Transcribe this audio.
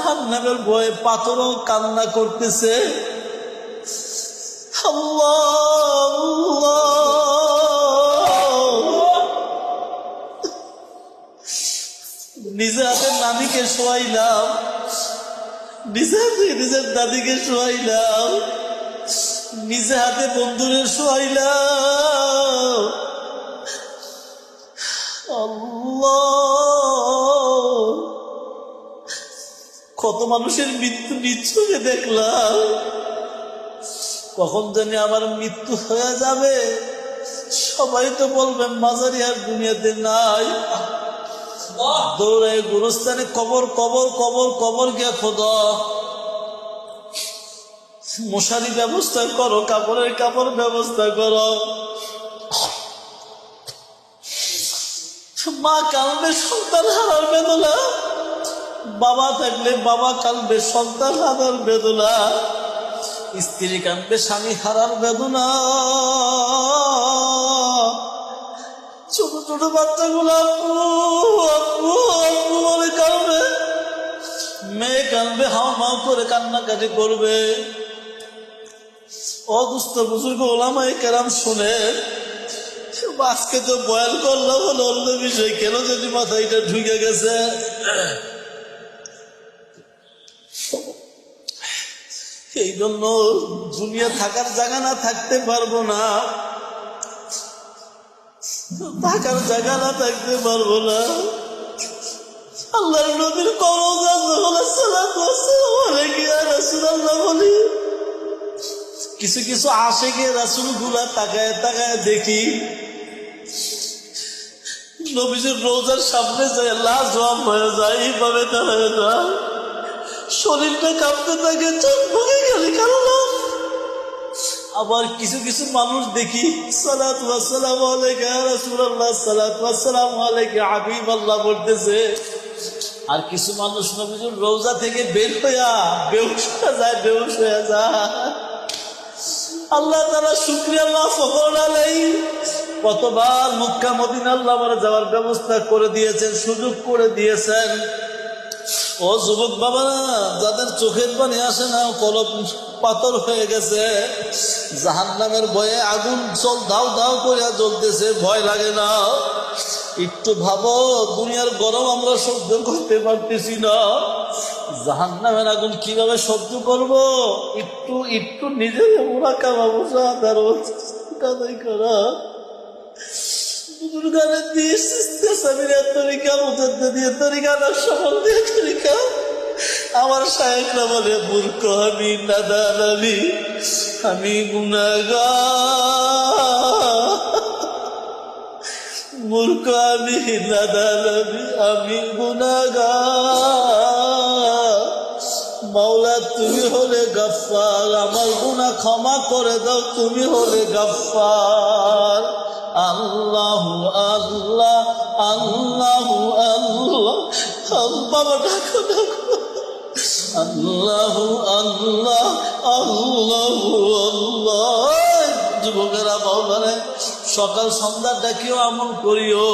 জাহান্নামের ভয়ে পাথরও কান্না করতেছে। আল্লাহ নিজে হাতে নানিকে শোয়াইলাম, নিজে হাতে নিজের দাদিকে শোয়াইলাম, নিজে হাতে বন্ধুরে শোয়াইলাম। আল্লাহ কত মানুষের মৃত্যু নিচ্ছকে দেখলাম। কখন জানি আমার মৃত্যু হয়ে যাবে, সবাই তো বলবেন মাজারি আর দুনিয়াতে নাই। দৌড়ায় গুরুস্থানে কবর কবর কবর কবর গিয়া খোদা মশারি ব্যবস্থা করো, কাপড়ের কাপড় ব্যবস্থা করো। মা কাঁদবে সন্তান হারার বেদনা, বাবা থাকলে বাবা কাঁদবে সন্তান হারার বেদনা, স্ত্রী কাঁদবে স্বামী হারার বেদনা। ছোট ছোট বাচ্চাগুলো আপু আপু বলে কাঁদবে, মেয়ে কাঁদবে হাও মাও করে কান্নাকাটি করবে। অদুস্থ বুজুর্গ ওলামায়ে কেরাম শুনে, আজকে তো বয়ান করলাম হলো অন্য বিষয়, কেন যদি মাথায় এটা ঢুকে গেছে। এই জন্য দুনিয়া থাকার জায়গা না থাকতে পারবো না, থাকার জায়গা না থাকতে পারবো না। আল্লাহর নবীর করোনা বলি, কিছু কিছু আশেকে রাসূল গুলা তাকায় তাকায় দেখি, নবীজির রোজার সামনে যায় লাজবাব হয়ে যায়, এইভাবে দাঁড়ায় যায়, শরীরটা কাঁপতে থাকে, চোখ মুখে গেলে কান্না। আবার কিছু কিছু মানুষ দেখি সালাতু ওয়াসসালামু আলাইকা ইয়া রাসূলুল্লাহ, সালাতু ওয়াসসালামু আলাইকা হাবিবাল্লাহ বলতেছে। আর কিছু মানুষ নবীজির রওজা থেকে বের হইয়া বেহুশ হয়ে যায়, বেহুশ হয়ে যায়। আল্লাহ তাআলা শুকরিয়া, আল্লাহ ফখর আলাইহি, কতবার মক্কা মদিনা আল্লাহ আমার যাওয়ার ব্যবস্থা করে দিয়েছেন, সুযোগ করে দিয়েছেন। ও যুবক বাবারা, যাদের চোখের পানি আসে না, কলব পাথর হয়ে গেছে, জাহান্নামের ভয়ে আগুন চল দাও দাও করে জ্বলতেছে, ভয় লাগে না? একটু ভাবো, দুনিয়ার গরম আমরা সহ্য করতে পারতেছি না, জাহান্নামের আগুন কিভাবে সহ্য করব? একটু একটু নিজের মুরাকাবা বুঝা তার কাদাই করা। বুজুর্গানের দিস ইস্তেসামিরের তরিকা, মুজাদ্দিদের তরিকা, নকশবন্দির তরিকা। আমার শায়েখরা বলে মূর্খ আমি, নাদান আমি গুনাহগার, মূর্খ আমি, নাদান আমি গুনাহগার। মাওলা তুমি হলে গফফার, আমার গুনাহ ক্ষমা করে দাও, তুমি হলে গফফার। আল্লাহ আল্লাহ আল্লাহ আল্লাহ, বাবা ডাকো ডাকো, আল্লাহ আল্লাহ আল্লাহ আল্লাহ। যুবকেরা বাবা সকাল সন্ধ্যা ডাকিও আমল করিও।